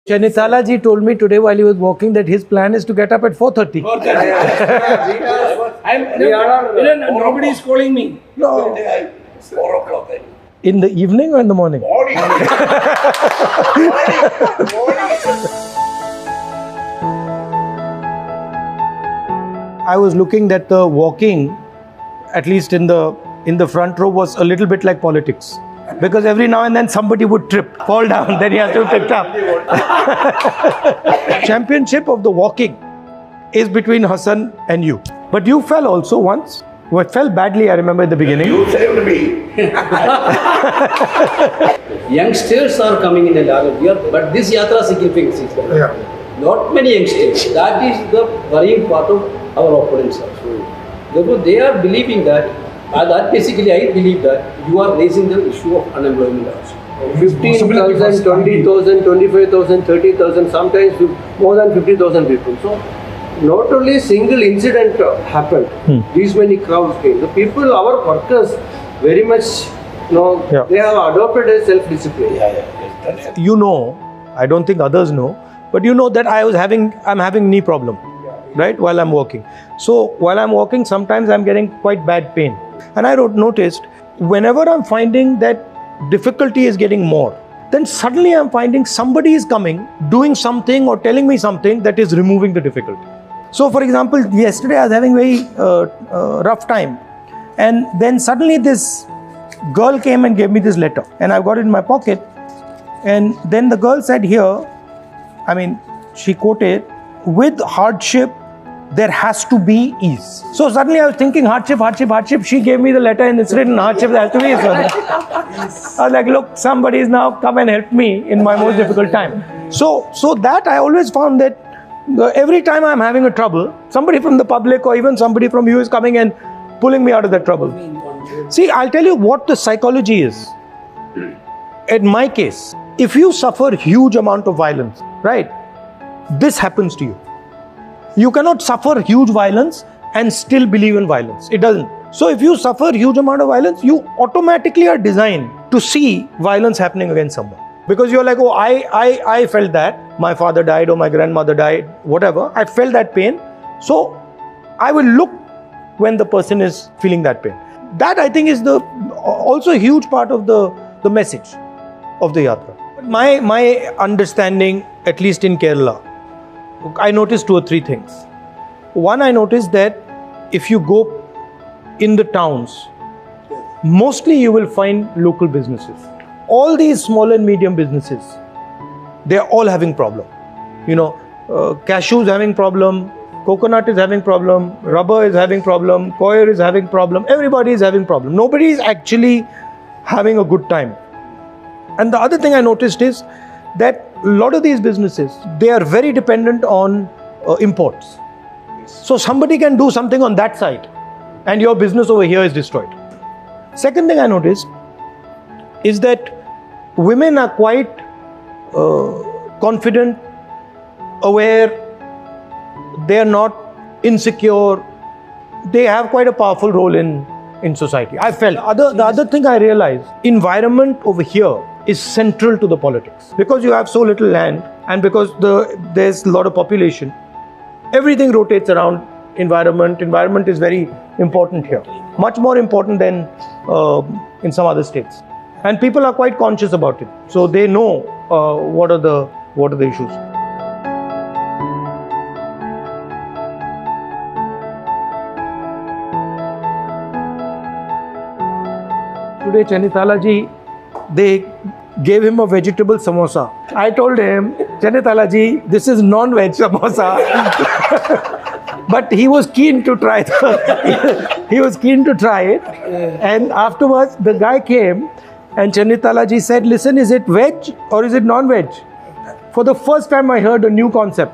Chanitala ji told me today while he was walking that his plan is to get up at 4:30. Nobody is calling me. No. It's 4 o'clock. In the evening or in the morning? Morning. I was looking that the walking, at least in the front row, was a little bit like politics. Because every now and then somebody would trip, fall down, then he has to be picked up. Championship of the walking is between Hassan and you. But you fell also once. You fell badly, I remember at the beginning. You saved me. Youngsters are coming in the lager beer, but this yatra significance is there. Yeah. Not many youngsters. That is the worrying part of our opponents also. Therefore, they are believing that basically I believe that you are raising the issue of unemployment also. 15,000, 20,000, 25,000, 30,000, sometimes more than 50,000 people. So, not only single incident happened, these many crowds came. The people, our workers, very much, they have adopted a self-discipline. You know, I don't think others know, but you know that I'm having knee problem, right, while I'm walking. So while I'm walking, sometimes I'm getting quite bad pain. And I noticed, whenever I'm finding that difficulty is getting more, then suddenly I'm finding somebody is coming, doing something or telling me something that is removing the difficulty. So for example, yesterday I was having very rough time. And then suddenly this girl came and gave me this letter. And I got it in my pocket. And then the girl said here, she quoted, with hardship, there has to be ease. So suddenly I was thinking hardship, hardship, hardship. She gave me the letter and it's written hardship, there has to be ease. I was like, look, somebody is now come and help me in my most difficult time. So that I always found that every time I'm having a trouble, somebody from the public or even somebody from you is coming and pulling me out of that trouble. See, I'll tell you what the psychology is. In my case, if you suffer huge amount of violence, right, this happens to you. You cannot suffer huge violence and still believe in violence. It doesn't. So if you suffer huge amount of violence, you automatically are designed to see violence happening against someone. Because you're like, oh, I felt that. My father died or my grandmother died, whatever. I felt that pain. So I will look when the person is feeling that pain. That I think is also a huge part of the message of the yatra. My understanding, at least in Kerala, I noticed 2 or 3 things. One, I noticed that if you go in the towns, mostly you will find local businesses. All these small and medium businesses, they're all having problem. Cashew is having problem, coconut is having problem, rubber is having problem, coir is having problem, everybody is having problem. Nobody is actually having a good time. And the other thing I noticed is that a lot of these businesses, they are very dependent on imports. So somebody can do something on that side and your business over here is destroyed. Second thing I noticed is that women are quite confident, aware, they are not insecure, they have quite a powerful role in society. I felt. The other thing I realized, environment over here is central to the politics. Because you have so little land and because there's a lot of population, everything rotates around environment. Environment is very important here. Much more important than in some other states. And people are quite conscious about it. So they know what are the issues. Today Chanitala ji, they gave him a vegetable samosa. I told him, Chanitala ji, this is non-veg samosa. But he was keen to try it. And afterwards, the guy came and Chanitala ji said, listen, is it veg or is it non-veg? For the first time I heard a new concept.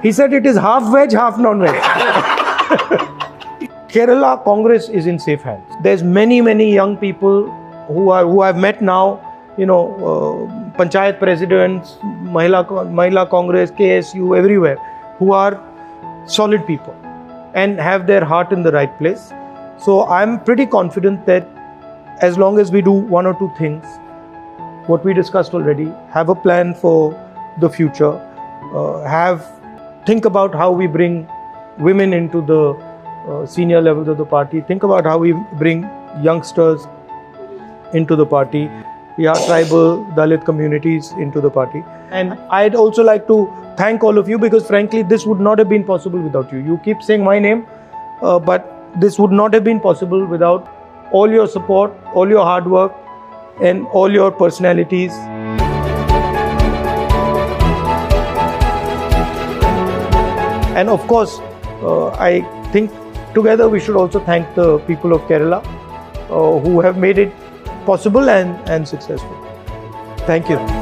He said it is half veg, half non-veg. Kerala Congress is in safe hands. There's many young people who I've met now, Panchayat presidents, Mahila Congress, KSU, everywhere, who are solid people and have their heart in the right place. So I'm pretty confident that as long as we do 1 or 2 things, what we discussed already, have a plan for the future, think about how we bring women into the senior levels of the party, think about how we bring youngsters into the party, tribal, Dalit communities into the party. And I'd also like to thank all of you, because frankly, this would not have been possible without you. You keep saying my name, but this would not have been possible without all your support, all your hard work, and all your personalities. And of course, I think together we should also thank the people of Kerala who have made it possible and successful. Thank you.